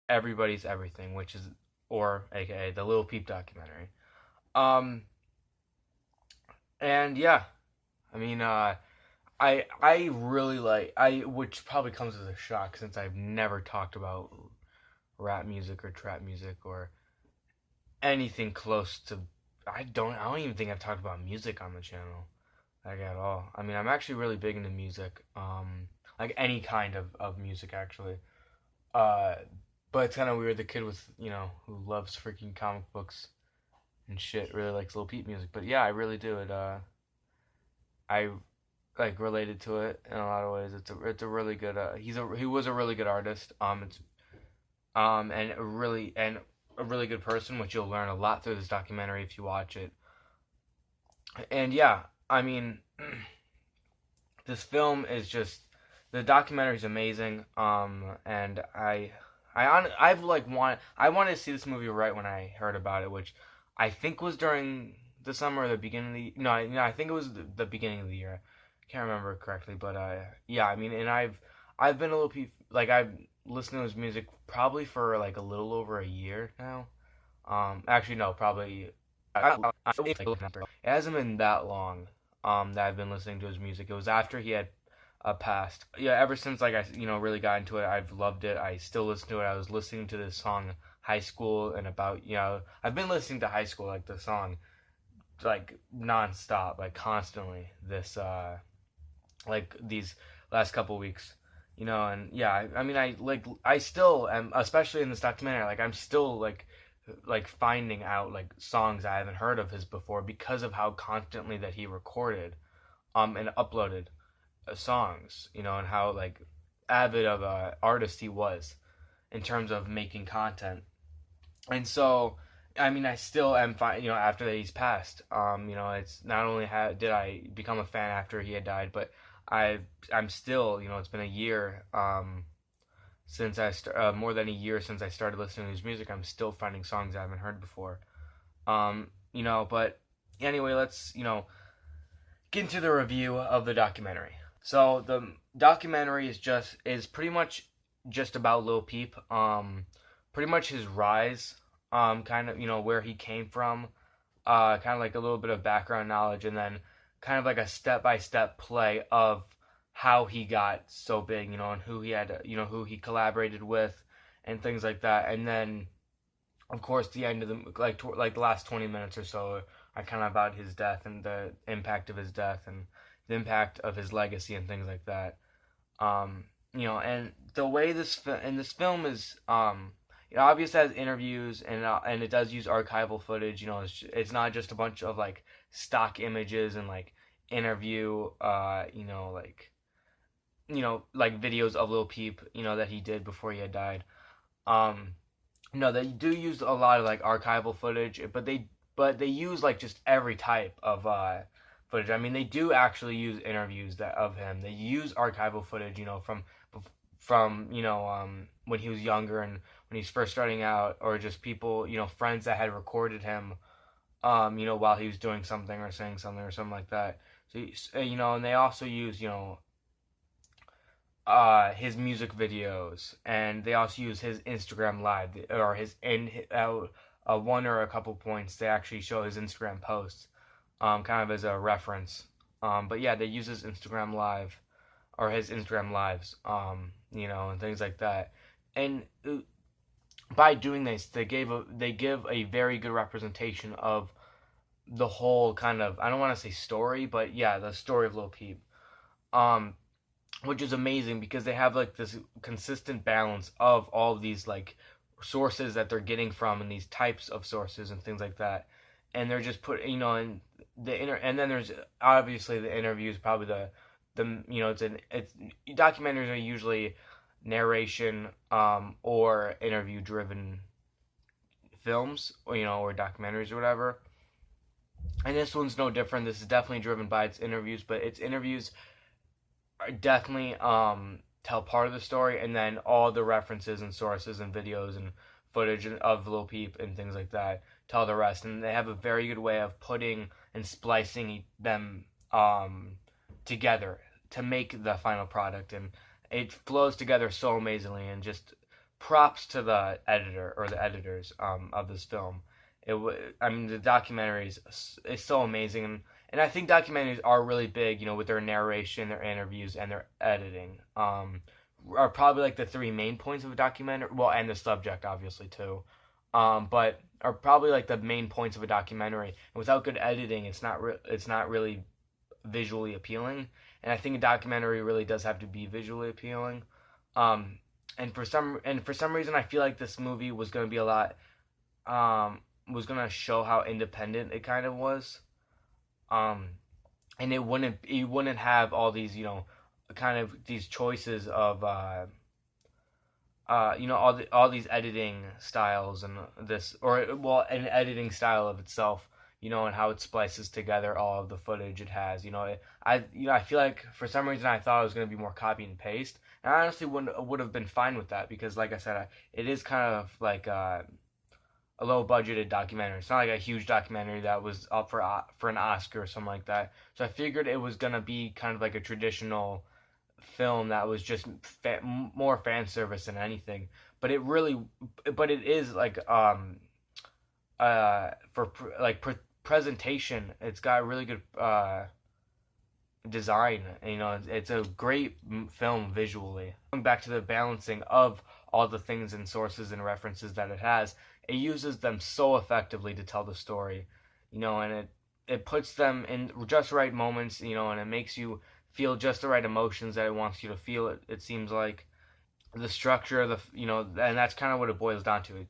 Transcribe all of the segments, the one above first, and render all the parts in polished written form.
Everybody's Everything, which is, or AKA the Lil Peep documentary. Um, and yeah, I mean, I really like which probably comes as a shock since I've never talked about rap music or trap music or anything close to. I don't even think I've talked about music on the channel like at all. I mean, I'm actually really big into music. Like any kind of music actually. Uh, but it's kind of weird. The kid with who loves freaking comic books and shit really likes Lil Peep music. But yeah, I really do. I like related to it in a lot of ways. It's a really good. He was a really good artist. It's and a really good person, which you'll learn a lot through this documentary if you watch it. And yeah, I mean, this film is just the documentary is amazing. And I wanted to see this movie right when I heard about it, which I think was during the summer or the beginning of the no, I think it was the beginning of the year. Can't remember correctly, but yeah, I mean, and I've been a little like I've listened to his music probably for like a little over a year now. Actually, no, probably. It hasn't been that long. That I've been listening to his music. It was after he had passed. Yeah, ever since like I really got into it, I've loved it. I still listen to it. I was listening to this song high school and about I've been listening to high school like the song like nonstop, like constantly. This like these last couple weeks. And yeah, I mean, I still am, especially in this documentary. Like, I'm still like finding out like songs I haven't heard of his before because of how constantly that he recorded, and uploaded songs. And how like avid of a artist he was in terms of making content. And so, I mean, I still am fine. After that he's passed. It's not only did I become a fan after he had died, but I'm still. It's been a year. Since more than a year since I started listening to his music, I'm still finding songs I haven't heard before. But anyway, let's get into the review of the documentary. So the documentary is pretty much just about Lil Peep. Pretty much his rise. Kind of where he came from. Kind of like a little bit of background knowledge, and then kind of like a step by step play of how he got so big, and who he had, who he collaborated with, and things like that. And then, of course, the end of the like the last 20 minutes or so are kind of about his death and the impact of his death and the impact of his legacy and things like that. And the way this film is, it obviously has interviews and it does use archival footage. It's not just a bunch of like stock images and like interview, like videos of Lil Peep, that he did before he had died. Um, no, they do use a lot of like archival footage, but they use like just every type of footage. I mean, they do actually use interviews of him. They use archival footage, from when he was younger and when he's first starting out, or just people, friends that had recorded him, while he was doing something or saying something or something like that. So and they also use his music videos, and they also use his Instagram live or his in one or a couple points. They actually show his Instagram posts, kind of as a reference. But yeah, they use his Instagram live or his Instagram lives, and things like that. And by doing this, they give a very good representation of the whole kind of, I don't want to say story, but yeah, the story of Lil Peep. Um, which is amazing because they have like this consistent balance of all of these like sources that they're getting from and these types of sources and things like that. And they're just put, in and then there's obviously the interviews, probably the it's documentaries are usually narration, or interview driven films, or documentaries or whatever. And this one's no different. This is definitely driven by its interviews, but its interviews are definitely tell part of the story, and then all the references and sources and videos and footage of Lil Peep and things like that tell the rest. And they have a very good way of putting and splicing them together to make the final product, and it flows together so amazingly. And just props to the editor or the editors of this film. I mean, the documentary is so amazing, and I think documentaries are really big, with their narration, their interviews, and their editing. Are probably like the three main points of a documentary. Well, and the subject obviously too. But are probably like the main points of a documentary. And without good editing, it's not really visually appealing. And I think a documentary really does have to be visually appealing. Um, and for some reason, I feel like this movie was going to be a lot. Was going to show how independent it kind of was. Um, and it wouldn't have all these kind of these choices of all these editing styles and this or well an editing style of itself, and how it splices together all of the footage it has. I feel like for some reason I thought it was going to be more copy and paste, and I honestly would have been fine with that because, like I said, it is kind of like a low budgeted documentary. It's not like a huge documentary that was up for an Oscar or something like that. So I figured it was gonna be kind of like a traditional film that was just more fan service than anything. But it is like presentation. It's got really good design. It's a great film visually. Going back to the balancing of all the things and sources and references that it uses them so effectively to tell the story, and it puts them in just right moments, and it makes you feel just the right emotions that it wants you to feel. It seems like the structure of and that's kind of what it boils down to.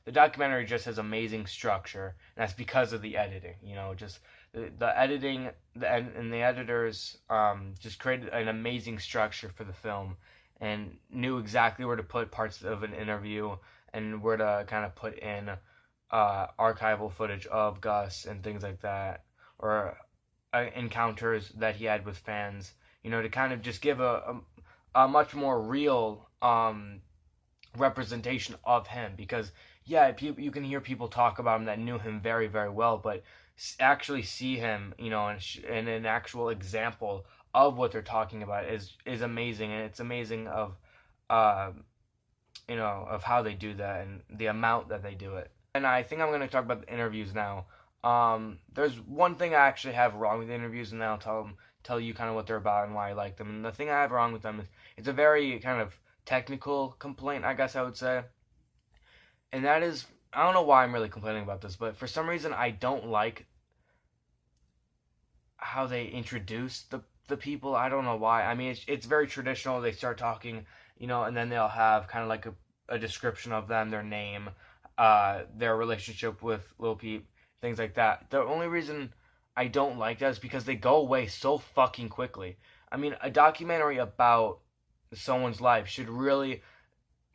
The documentary just has amazing structure, and that's because of the editing. Just the editing and the editors just created an amazing structure for the film, and knew exactly where to put parts of an interview and where to kind of put in archival footage of Gus and things like that, or encounters that he had with fans, to kind of just give a much more real representation of him. Because, yeah, you can hear people talk about him that knew him very, very well, but actually see him, and an actual example of what they're talking about is amazing, and it's amazing uh, of how they do that and the amount that they do it. And I think I'm going to talk about the interviews now. There's one thing I actually have wrong with the interviews, and then I'll tell you kind of what they're about and why I like them. And the thing I have wrong with them is it's a very kind of technical complaint, I guess I would say. And that is, I don't know why I'm really complaining about this, but for some reason I don't like how they introduce the people. I don't know why. I mean, it's very traditional. They start talking, and then they'll have kind of like a description of them, their name, their relationship with Lil Peep, things like that. The only reason I don't like that is because they go away so fucking quickly. I mean, a documentary about someone's life should really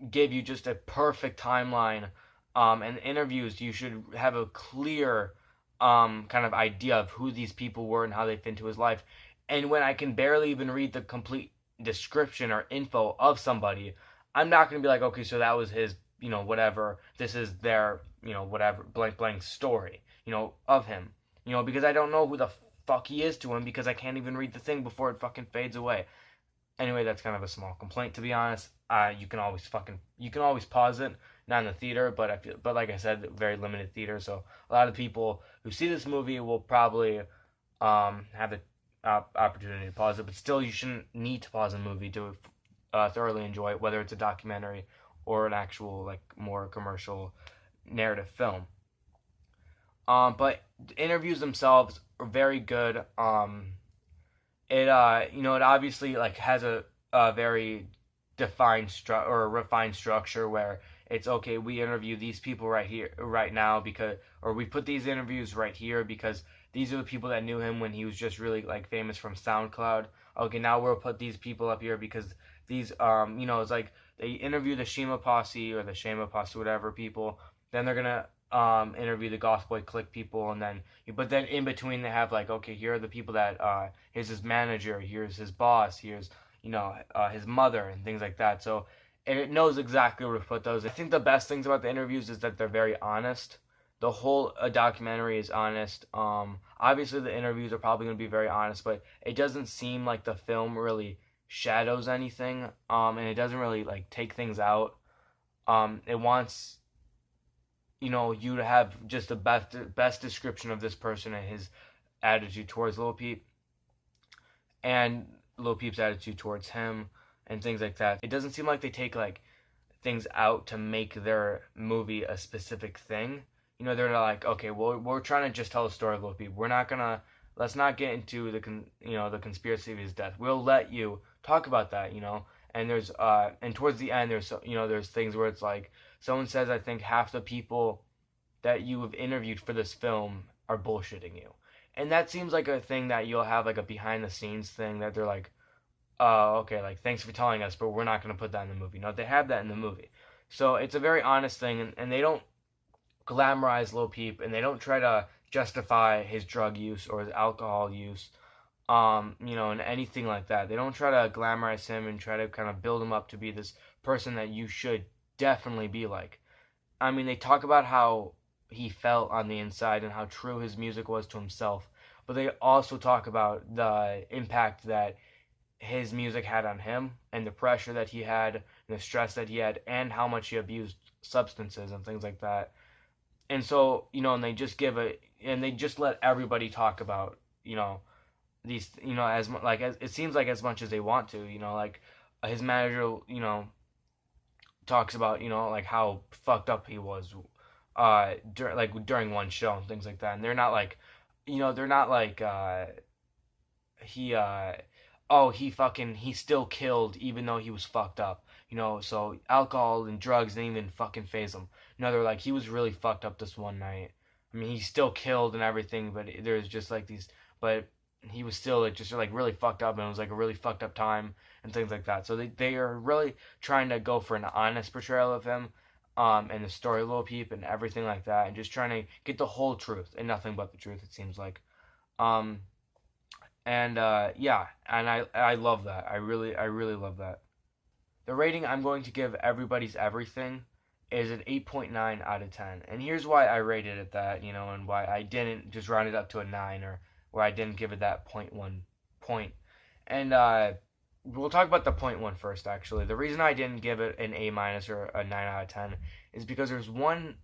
give you just a perfect timeline. And interviews, you should have a clear kind of idea of who these people were and how they fit into his life. And when I can barely even read the complete description or info of somebody, I'm not going to be like, okay, so that was his, whatever. This is their, whatever, blank, blank story, of him. Because I don't know who the fuck he is to him because I can't even read the thing before it fucking fades away. Anyway, that's kind of a small complaint, to be honest. You can always pause it, not in the theater, but like I said, very limited theater. So a lot of people who see this movie will probably have the opportunity to pause it, but still, you shouldn't need to pause a movie to thoroughly enjoy it, whether it's a documentary or an actual like more commercial narrative film. But the interviews themselves are very good. It it obviously like has a very defined or refined structure where it's okay, we interview these people right here right now because, or we put these interviews right here because these are the people that knew him when he was just really like famous from SoundCloud. Okay, now we'll put these people up here because these it's like they interview the Shima Posse or the Shama Posse, whatever people, then they're gonna interview the Goth Boy Click people, and then but then in between they have like, okay, here are the people that here's his manager, here's his boss, here's his mother and things like that. So and it knows exactly where to put those. I think the best things about the interviews is that they're very honest. The whole documentary is honest. Obviously the interviews are probably going to be very honest, but it doesn't seem like the film really shadows anything. And it doesn't really like take things out. It wants you to have just the best description of this person and his attitude towards Lil Peep and Lil Peep's attitude towards him and things like that. It doesn't seem like they take like things out to make their movie a specific thing. They're not like, okay, well, we're trying to just tell a story of Lil Peep. We're not gonna let's not get into the conspiracy of his death. We'll let you talk about that. And and towards the end there's things where it's like someone says I think half the people that you have interviewed for this film are bullshitting you. And that seems like a thing that you'll have like a behind the scenes thing that they're like, oh, okay, like thanks for telling us, but we're not going to put that in the movie. No, they have that in the movie. So it's a very honest thing, and they don't glamorize Lil Peep, and they don't try to justify his drug use or his alcohol use, and anything like that. They don't try to glamorize him and try to kind of build him up to be this person that you should definitely be like. I mean, they talk about how he felt on the inside and how true his music was to himself, but they also talk about the impact that his music had on him and the pressure that he had and the stress that he had and how much he abused substances and things like that. And so, and they just and they just let everybody talk about, these, as it seems like as much as they want to, like his manager, talks about, like how fucked up he was, during one show and things like that. And they're not like, they're not like, he oh he still killed even though he was fucked up, so alcohol and drugs didn't even fucking phase him. They're like he was really fucked up this one night. I mean, he still killed and everything, but there's just like these, but he was still like just like really fucked up, and it was like a really fucked up time and things like that. So they are really trying to go for an honest portrayal of him, and the story of Lil Peep and everything like that, and just trying to get the whole truth and nothing but the truth, it seems like. um and yeah, and I love that. I really love that. The rating I'm going to give Everybody's Everything is an 8.9 out of 10. And here's why I rated it that, and why I didn't just round it up to a 9, or why I didn't give it that point 1 point. And we'll talk about the point 1 first, actually. The reason I didn't give it an A minus or a 9 out of 10 is because there's one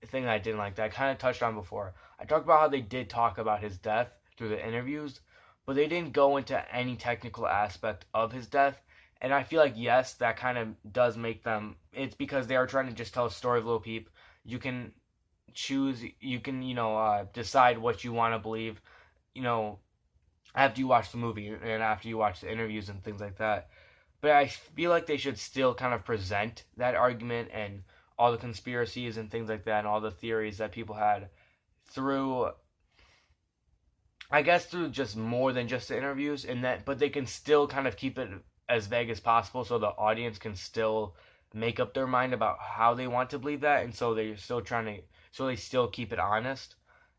thing I didn't like that I kind of touched on before. I talked about how they did talk about his death through the interviews, but they didn't go into any technical aspect of his death. And I feel like, yes, that kind of does make them. It's because they are trying to just tell a story of Lil Peep. You can choose. You can decide what you want to believe. You know, after you watch the movie and after you watch the interviews and things like that. But I feel like they should still kind of present that argument and all the conspiracies and things like that and all the theories that people had through, I guess, through just more than just the interviews, and that, but they can still kind of keep it as vague as possible so the audience can still make up their mind about how they want to believe that, and so they're still trying to, so they still keep it honest.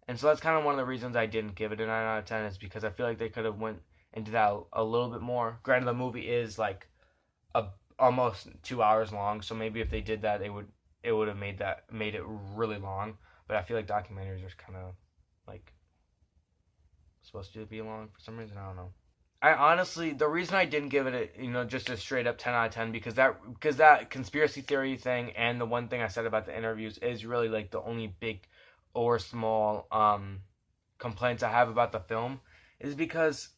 And so that's kind of one of the reasons I didn't give it a 9 out of 10, is because I feel like they could have went into that a little bit more. Granted, the movie is like a almost 2 hours long, so maybe if they did that, it would have made it really long. But I feel like documentaries are kind of like supposed to be long for some reason. I don't know. I honestly, the reason I didn't give it just a straight up 10 out of 10, because that conspiracy theory thing and the one thing I said about the interviews is really like the only big or small complaints I have about the film, is because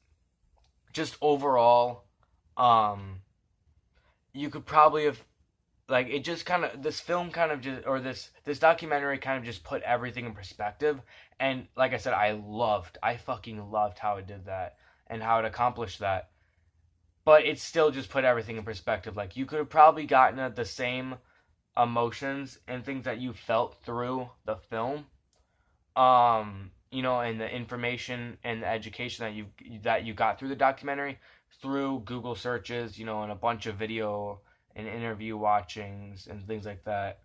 just overall, um you could probably have, like, it just kind of, this film kind of just, or this documentary kind of just put everything in perspective. And like I said, I fucking loved how it did that and how it accomplished that. But it still just put everything in perspective. Like, you could have probably gotten at the same emotions and things that you felt through the film, and the information and the education that you got through the documentary through Google searches, and a bunch of video and interview watchings and things like that.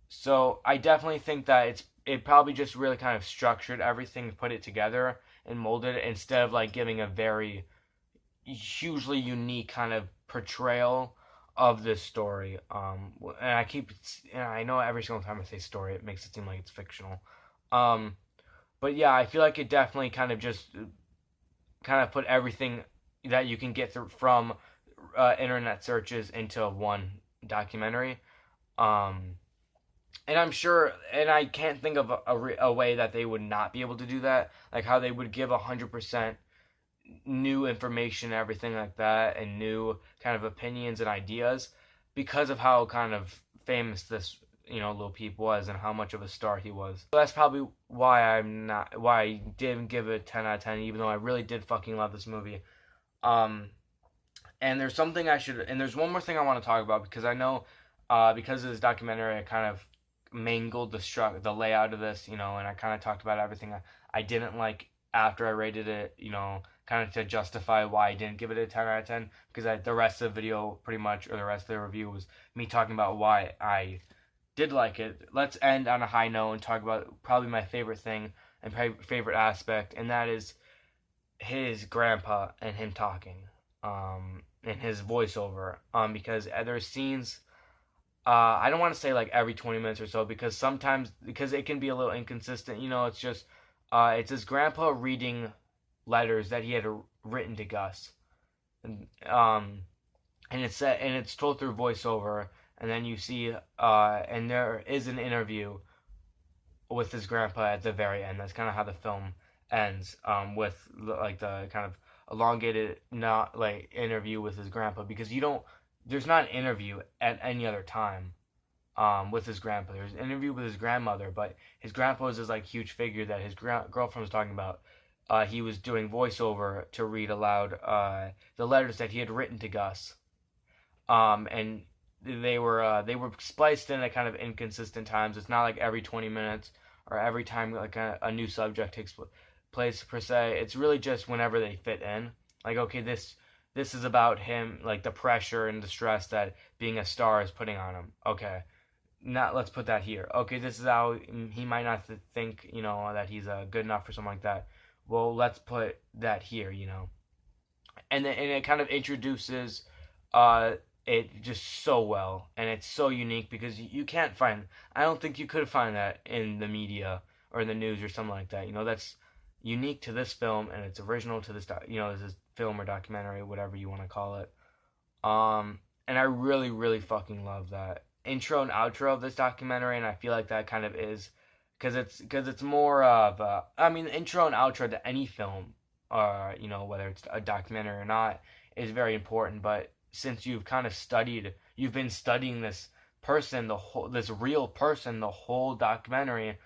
So I definitely think that it probably just really kind of structured everything, put it together and molded it, instead of like giving a very hugely unique kind of portrayal of this story. And I know every single time I say story, it makes it seem like it's fictional. Um, but yeah, I feel like it definitely kind of put everything that you can get through from internet searches into one documentary. And I'm sure, and I can't think of a way that they would not be able to do that, like how they would give 100% new information and everything like that, and new kind of opinions and ideas, because of how kind of famous this Lil Peep was and how much of a star he was. So that's probably why I didn't give it a 10 out of 10, even though I really did fucking love this movie. Um, and there's one more thing I want to talk about, because I know, because of this documentary, I kind of mangled the layout of this, and I kind of talked about everything I didn't like after I rated it, kind of to justify why I didn't give it a 10 out of 10, because the rest of the video, pretty much, or the rest of the review, was me talking about why I did like it. Let's end on a high note and talk about probably my favorite thing and favorite aspect, and that is his grandpa and him talking, and his voiceover, because there's scenes, I don't want to say like every 20 minutes or so, because sometimes, because it can be a little inconsistent. It's just, it's his grandpa reading letters that he had written to Gus, and it's told through voiceover, and then you see, and there is an interview with his grandpa at the very end. That's kind of how the film ends, with like the kind of elongated, not like interview with his grandpa, because there's not an interview at any other time, with his grandpa. There's an interview with his grandmother, but his grandpa was this like huge figure that his girlfriend was talking about. He was doing voiceover to read aloud, the letters that he had written to Gus, and they were spliced in at kind of inconsistent times. It's not like every 20 minutes or every time like a new subject takes place per se. It's really just whenever they fit in. Like, okay, this is about him, like the pressure and the stress that being a star is putting on him. Okay, not let's put that here. Okay, this is how he might not think, that he's good enough for something like that. Well, let's put that here. And it kind of introduces, uh it just so well, and it's so unique, because you can't find, I don't think you could find that in the media or in the news or something like that. That's unique to this film, and it's original to this film or documentary, whatever you want to call it. And I really, really fucking love that intro and outro of this documentary, and I feel like that kind of is, because it's more of, I mean, the intro and outro to any film, whether it's a documentary or not, is very important. But since you've been studying this person, this real person, the whole documentary,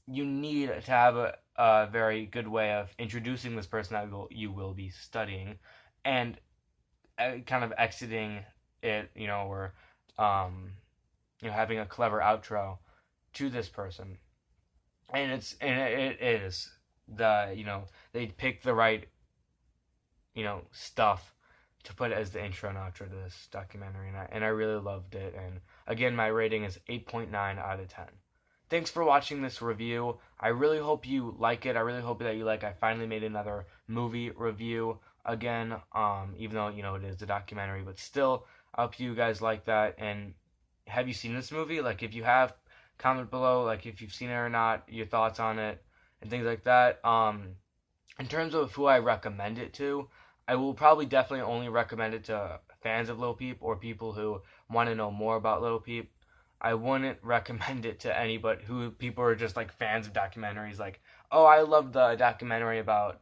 you need to have a very good way of introducing this person that you will be studying, and kind of exiting it, or, having a clever outro to this person. And it is they pick the right, stuff to put as the intro and outro to this documentary, and I really loved it. And again, my rating is 8.9 out of 10. Thanks for watching this review. I really hope you like it. I really hope that I finally made another movie review again, even though, it is a documentary, but still, I hope you guys like that. And have you seen this movie? Like, if you have, comment below, like, if you've seen it or not, your thoughts on it, and things like that. In terms of who I recommend it to, I will probably definitely only recommend it to fans of Lil Peep, or people who want to know more about Lil Peep. I wouldn't recommend it to anybody who people are just like fans of documentaries. Like, oh, I love the documentary about,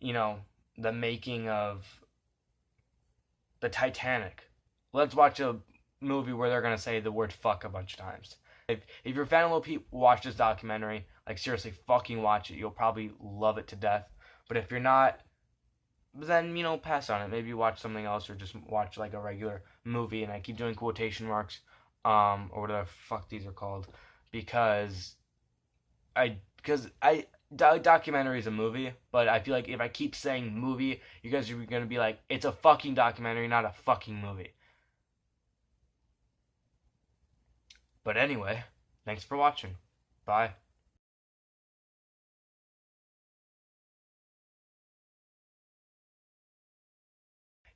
the making of the Titanic. Let's watch a movie where they're gonna say the word fuck a bunch of times. If you're a fan of Lil Peep, watch this documentary. Like, seriously, fucking watch it. You'll probably love it to death. But if you're not, then, pass on it. Maybe watch something else, or just watch like a regular movie. And I keep doing quotation marks, or whatever the fuck these are called, because documentary is a movie, but I feel like if I keep saying movie, you guys are gonna be like, it's a fucking documentary, not a fucking movie. But anyway, thanks for watching. Bye.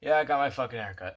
Yeah, I got my fucking haircut.